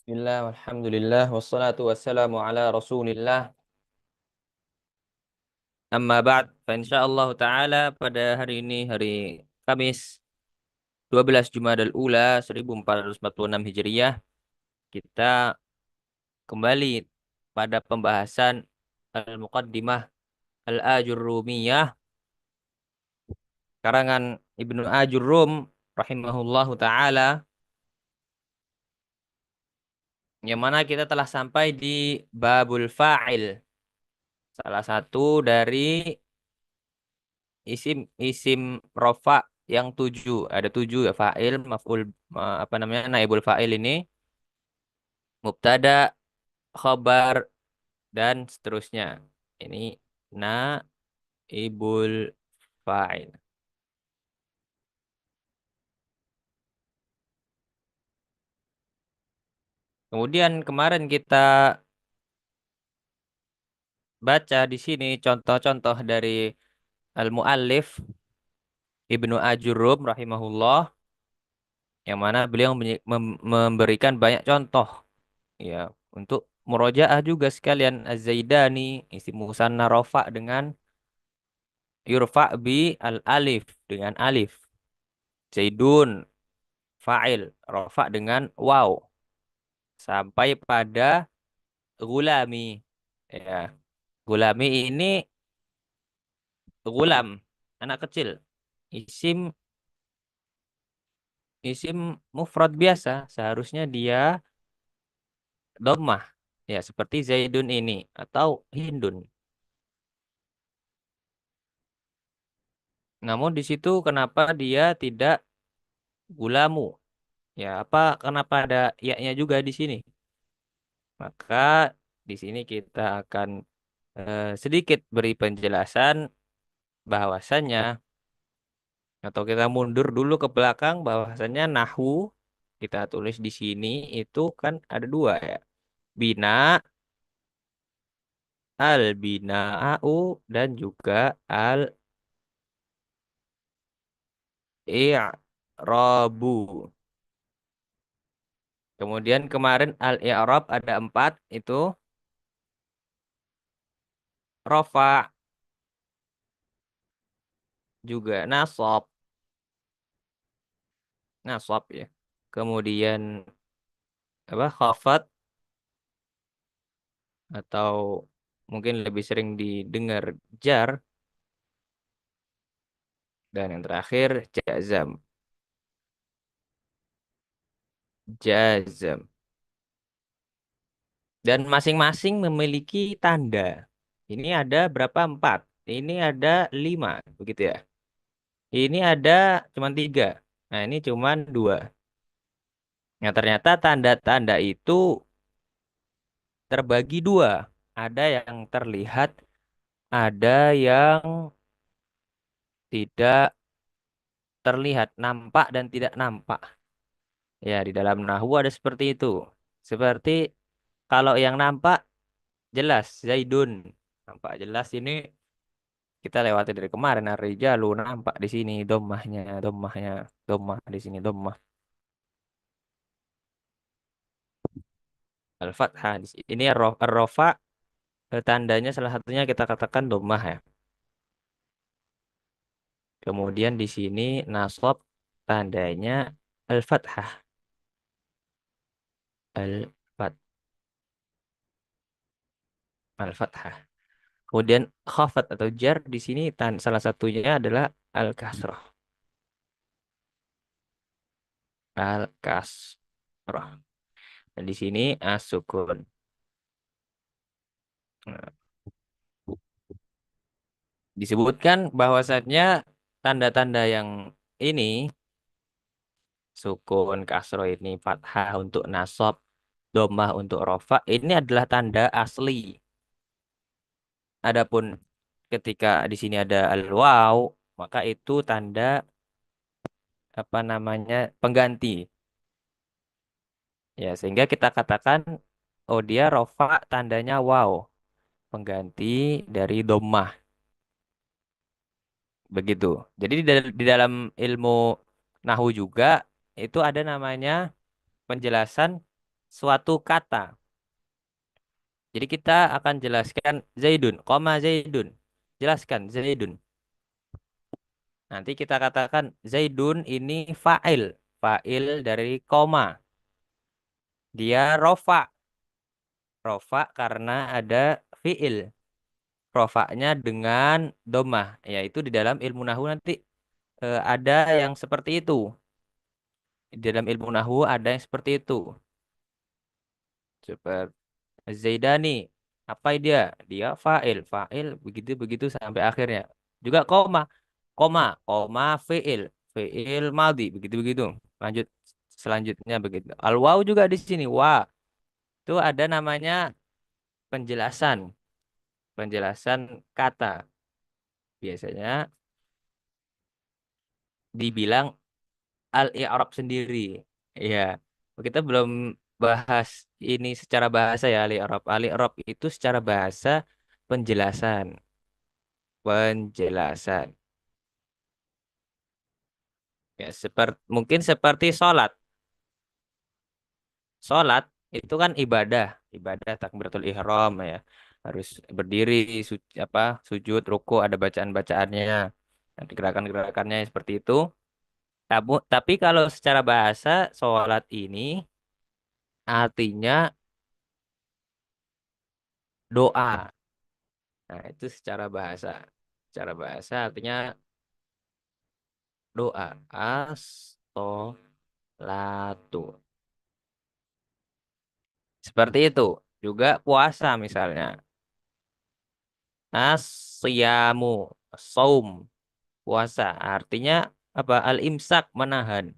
Bismillah, alhamdulillah, wassalatu wassalamu ala rasulillah. Amma ba'd, fa insyaallah ta'ala pada hari ini, hari Kamis, 12 Jumadal Ula, 1446 Hijriyah, kita kembali pada pembahasan Al-Muqaddimah Al-Ajurrumiyah, karangan Ibnu Ajurrum, rahimahullahu ta'ala, yang mana kita telah sampai di Babul Fa'il, salah satu dari isim rofa yang tujuh, ada tujuh ya, fa'il, maf'ul, apa namanya, naibul fa'il ini, mubtada, khobar, dan seterusnya. Ini naibul fa'il. Kemudian kemarin kita baca di sini contoh-contoh dari al-muallif Ibnu Ajurum rahimahullah, yang mana beliau memberikan banyak contoh ya untuk murojaah juga sekalian. Az-Zaidani isim musanna rofa dengan yurfa bi al alif, dengan alif. Zaidun fa'il rofa dengan waw, sampai pada gulami ya. Gulami ini gulam, anak kecil, isim isim mufrad biasa, seharusnya dia dhammah ya, seperti Zaidun ini atau Hindun. Namun di situ kenapa dia tidak gulamu? Ya, apa kenapa ada ya-nya juga di sini? Maka di sini kita akan sedikit beri penjelasan bahwasannya, atau kita mundur dulu ke belakang, bahwasannya nahwu kita tulis di sini itu kan ada dua ya. Bina, al bina'u, dan juga al i'rabu. Kemudian kemarin al i'rab ada empat, itu rofa, juga nasab ya. Kemudian apa, khafat, atau mungkin lebih sering didengar jar, dan yang terakhir jazam. Dan masing-masing memiliki tanda. Ini ada berapa? Empat. Ini ada lima, begitu ya. Ini ada cuma tiga. Nah, ini cuma dua. Nah, ternyata tanda-tanda itu terbagi dua. Ada yang terlihat, ada yang tidak terlihat, nampak dan tidak nampak. Ya, di dalam nahwu ada seperti itu. Seperti kalau yang nampak jelas, Zaidun. Nampak jelas ini, kita lewati dari kemarin, ar-rijalu, nampak di sini dommah di sini dommah. Al-fathah di sini. Ini ar-rofa, tandanya salah satunya kita katakan dommah ya. Kemudian di sini nasab, tandanya al-fathah. Al-fat Al-fathah. Kemudian khafat atau jar di sini salah satunya adalah al-kasrah. Al-kasrah. Dan di sini as-sukun. Nah, disebutkan bahwasannya tanda-tanda yang ini, sukun, kasroh ini, fathah untuk nasab, domah untuk rofa, ini adalah tanda asli. Adapun ketika di sini ada al-waw, maka itu tanda apa namanya, pengganti. Ya, sehingga kita katakan, oh dia rofa tandanya waw, pengganti dari domah. Begitu. Jadi di dalam ilmu nahu juga itu ada namanya penjelasan suatu kata. Jadi kita akan jelaskan Zaidun, koma Zaidun. Jelaskan Zaidun. Nanti kita katakan Zaidun ini fa'il. Fa'il dari koma. Dia rofa. Rofa karena ada fi'il. Rofaknya dengan domah. Yaitu di dalam ilmu nahu nanti ada yang seperti itu. Di dalam ilmu nahu ada yang seperti itu. Seperti Zaidani. Apa dia? Dia fa'il. Fa'il begitu-begitu sampai akhirnya. Juga koma. Koma. Koma fi'il. Fi'il maldi. Begitu-begitu. Lanjut. Selanjutnya begitu. Al-waw juga di sini. Wa. Itu ada namanya penjelasan. Penjelasan kata. Biasanya dibilang al-i'rab sendiri. Iya. Kita belum bahas ini secara bahasa ya al-i'rab. Al-i'rab itu secara bahasa penjelasan. Penjelasan. Ya, seperti mungkin seperti sholat. Sholat itu kan ibadah, ibadah takbiratul ihram ya. Harus berdiri, apa, sujud, ruku, ada bacaan-bacaannya. Nanti gerakan-gerakannya seperti itu. Tapi kalau secara bahasa sholat ini artinya doa. Nah, itu secara bahasa. Secara bahasa artinya doa. As-sholatu. Seperti itu. Juga puasa misalnya. As-siyamu. Saum. Puasa. Artinya apa? Al-imsak menahan.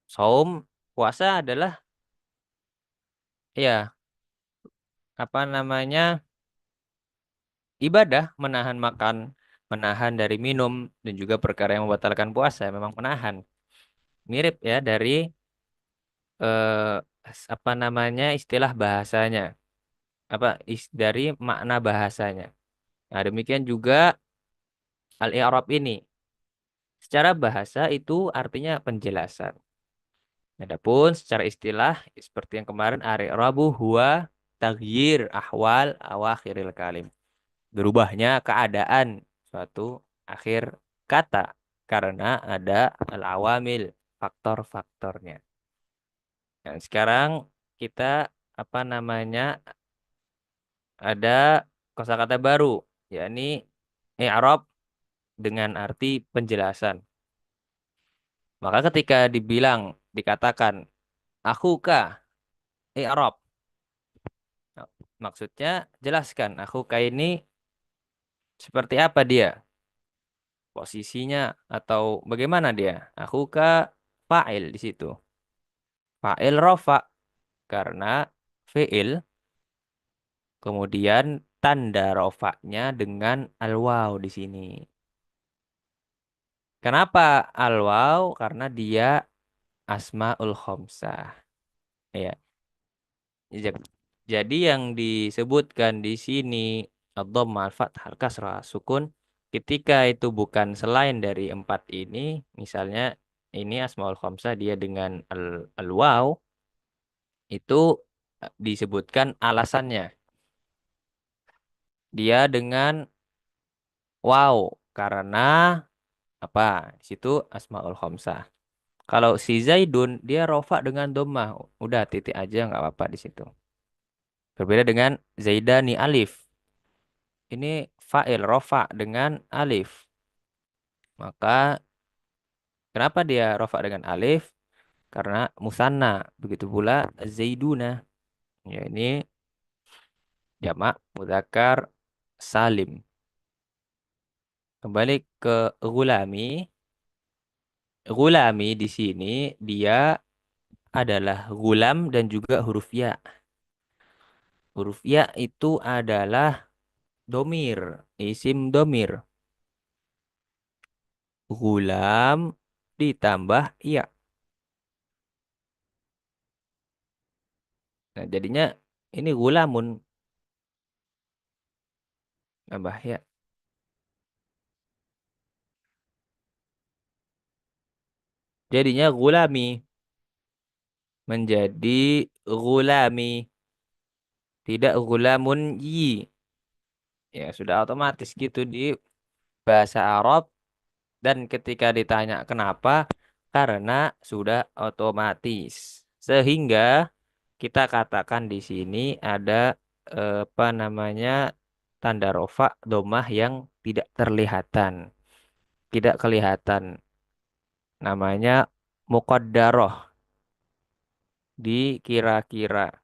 Saum. Puasa adalah ya apa namanya? Ibadah. Menahan makan. Menahan dari minum. Dan juga perkara yang membatalkan puasa. Memang menahan. Mirip ya dari eh, apa namanya istilah bahasanya. Apa dari makna bahasanya. Nah, demikian juga al-i'rab ini. Secara bahasa itu artinya penjelasan. Adapun secara istilah seperti yang kemarin al-i'rabu huwa taghyir ahwal awakhiril kalim. Berubahnya keadaan suatu akhir kata karena ada al-awamil, faktor-faktornya. Dan sekarang kita apa namanya ada kosakata baru, yakni i'rab dengan arti penjelasan. Maka ketika dikatakan akhuka i'rab, maksudnya jelaskan akhuka ini seperti apa dia, posisinya atau bagaimana dia. Akhuka fa'il di situ. Fa'il rofa karena fi'il, kemudian tanda rofaknya dengan al-waw di sini. Kenapa al-waw? Karena dia asmaul khomsah. Ya. Ja- Jadi yang disebutkan di sini ad-dhammah, al-fathah, al-kasrah, sukun ketika itu bukan selain dari empat ini, misalnya ini asmaul khamsah dia dengan al-waw itu disebutkan alasannya. Dia dengan waw karena apa? Di situ asmaul khamsah. Kalau si Zaidun dia rofa dengan dhammah, udah titik aja nggak apa-apa di situ. Berbeda dengan Zaidani alif. Ini fa'il rofa dengan alif. Maka kenapa dia rofa dengan alif? Karena musanna. Begitu pula Zaiduna. Ya, ini jamak mudzakkar salim. Kembali ke gulami. Gulami di sini dia adalah gulam dan juga huruf ya. Huruf ya itu adalah domir. Isim domir. Gulam ditambah ya. Nah, jadinya ini gulamun nambah ya. Jadinya gulami menjadi gulami, tidak gulamun yi. Ya sudah otomatis gitu di bahasa Arab dan ketika ditanya kenapa, karena sudah otomatis. Sehingga kita katakan di sini ada apa namanya tanda rofa domah yang tidak terlihatan, tidak kelihatan. Namanya muqaddarah dikira-kira.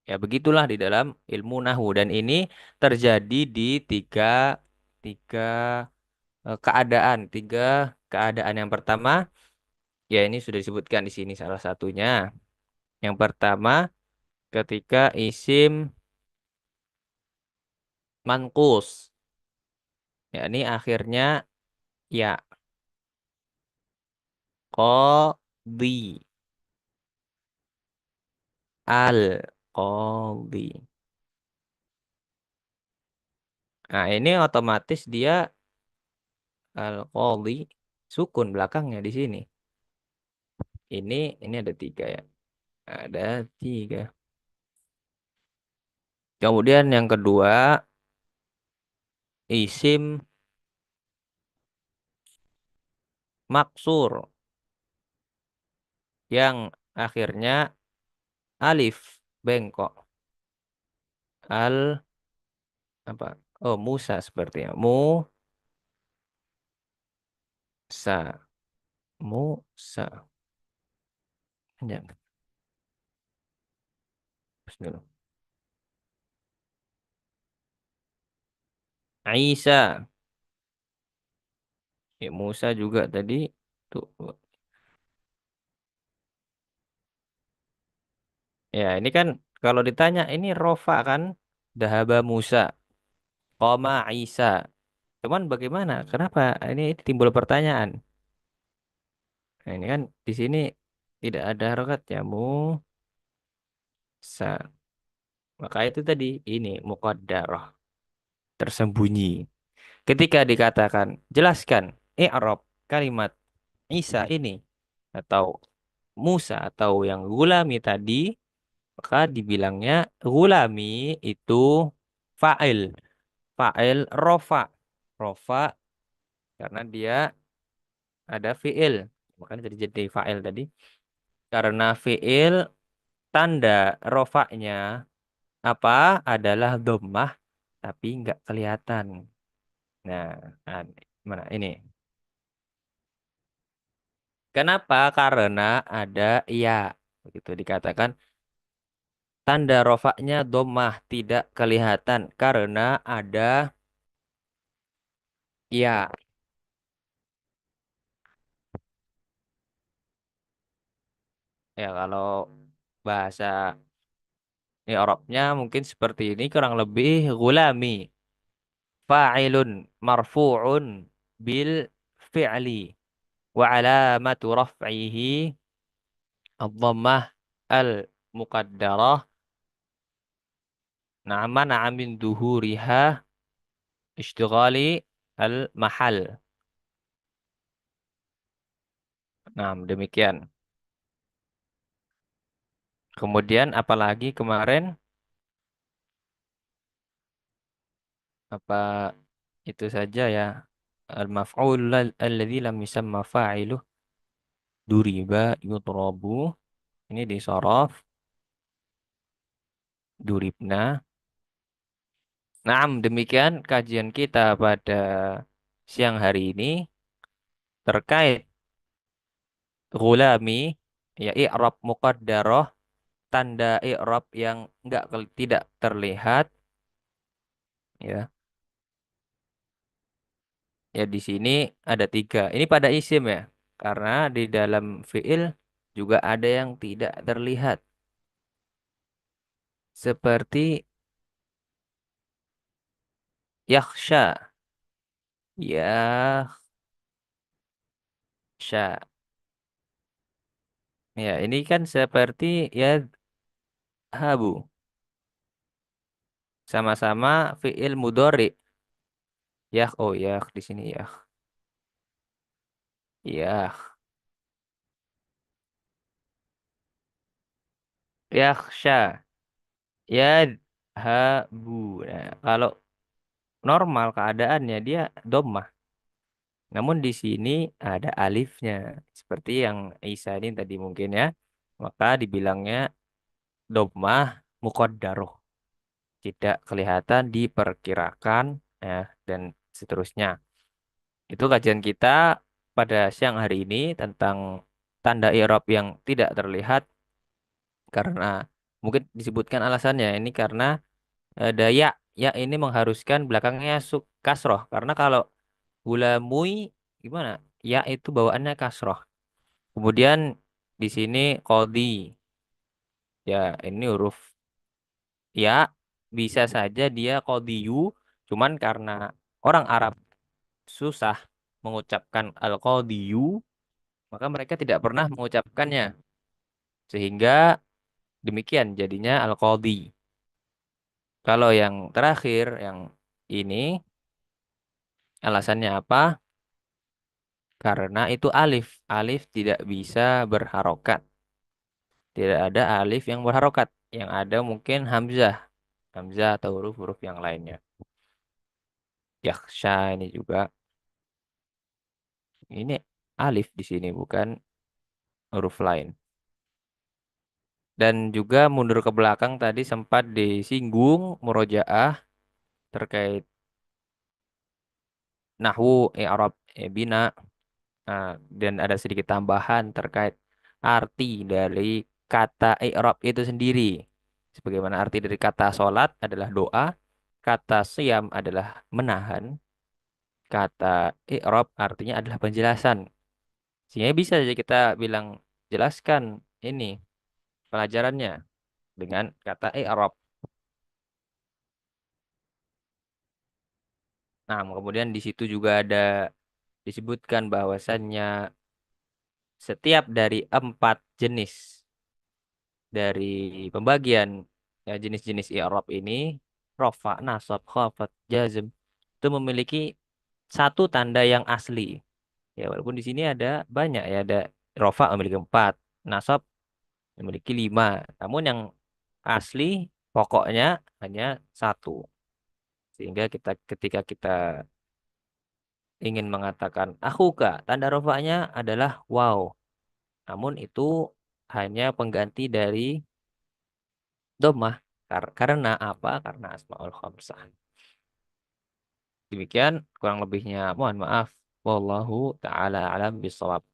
Ya begitulah di dalam ilmu nahu dan ini terjadi di tiga tiga keadaan. Yang pertama, ya ini sudah disebutkan di sini salah satunya. Yang pertama, ketika isim manqus, yakni akhirnya ya qadi al qadi. Nah, ini otomatis dia al qadi sukun belakangnya di sini. Ini ada tiga ya. Ada tiga. Kemudian yang kedua, isim maksur yang akhirnya alif bengkok. Al apa? Oh, Musa sepertinya. Sa. Musa. Jangan. Bismillah. Isa. Ya, Musa juga tadi. Tuh. Ya, ini kan kalau ditanya ini rofa kan? Dahaba Musa. Koma Isa. Cuman bagaimana? Kenapa ini timbul pertanyaan? Nah, ini kan di sini tidak ada harokatnya. Sa. Maka itu tadi ini muqaddarah tersembunyi. Ketika dikatakan jelaskan i'rab kalimat Isa ini atau Musa atau yang gulami tadi, maka dibilangnya gulami itu fa'il. Fa'il rofa. Rofa karena dia ada fi'il. Makanya jadi fa'il tadi. Karena fi'il tanda rofaknya apa adalah dhammah tapi nggak kelihatan. Nah, nah, mana ini? Kenapa? Karena ada ya. Begitu dikatakan tanda rofaknya dhammah tidak kelihatan karena ada ya. Ya kalau bahasa Arabnya mungkin seperti ini kurang lebih gulami fa'ilun marfu'un bil fi'li wa alamatu raf'ihi ad-dhammah al muqaddarah na'ama min duhuriha ishtighali al mahal. Nah, demikian. Kemudian apalagi kemarin apa itu saja ya al-maf'ul alladzi lam yusamma fa'iluh duriba yutrabu ini disorof duribna. Nah, demikian kajian kita pada siang hari ini terkait gulami ya i'rab muqaddarah tanda i'rab yang tidak terlihat ya. Ya di sini ada tiga. Ini pada isim ya. Karena di dalam fiil juga ada yang tidak terlihat. Seperti yakhsha. Yakhsha. Ya ini kan seperti ya habu. Sama-sama fiil mudhari. Yah, oh yah di sini yah. Ya, yakhsha. Ya, habu. Nah, kalau normal keadaannya dia dhammah. Namun di sini ada alifnya. Seperti yang Isa ini tadi mungkin ya. Maka dibilangnya dhammah muqaddarah. Tidak kelihatan diperkirakan ya, dan seterusnya. Itu kajian kita pada siang hari ini tentang tanda i'rab yang tidak terlihat karena mungkin disebutkan alasannya ini karena ada ya. Ya ini mengharuskan belakangnya kasroh. Karena kalau gulamui gimana? Ya itu bawaannya kasroh. Kemudian di sini kodi. Ya ini huruf ya bisa saja dia kodiyu. Cuman karena orang Arab susah mengucapkan al-qadiyu, maka mereka tidak pernah mengucapkannya. Sehingga demikian jadinya al-qadi. Kalau yang terakhir, yang ini alasannya apa? Karena itu alif. Alif tidak bisa berharokat. Tidak ada alif yang berharokat. Yang ada mungkin hamzah. Hamzah atau huruf-huruf yang lainnya. Yaksha ini juga. Ini alif di sini bukan huruf lain. Dan juga mundur ke belakang tadi sempat disinggung murojaah terkait nahwu, i'rab, bina, dan ada sedikit tambahan terkait arti dari kata i'rab itu sendiri. Sebagaimana arti dari kata sholat adalah doa, kata siam adalah menahan, kata i'rab artinya adalah penjelasan. Sehingga bisa saja kita bilang jelaskan ini pelajarannya dengan kata i'rab. Nah, kemudian di situ juga ada disebutkan bahwasannya setiap dari 4 jenis dari pembagian ya, jenis-jenis i'rab ini rofa, nasab, khafat, jazm itu memiliki satu tanda yang asli. Ya, walaupun di sini ada banyak ya, ada rofa memiliki 4, nasab memiliki 5. Namun yang asli pokoknya hanya satu. Sehingga kita ketika kita ingin mengatakan akhuka, tanda rofanya adalah wow. Namun itu hanya pengganti dari dhammah. Karena apa? Karena Asmaul Khamsah. Demikian kurang lebihnya. Mohon maaf. Wallahu taala alam bisawab.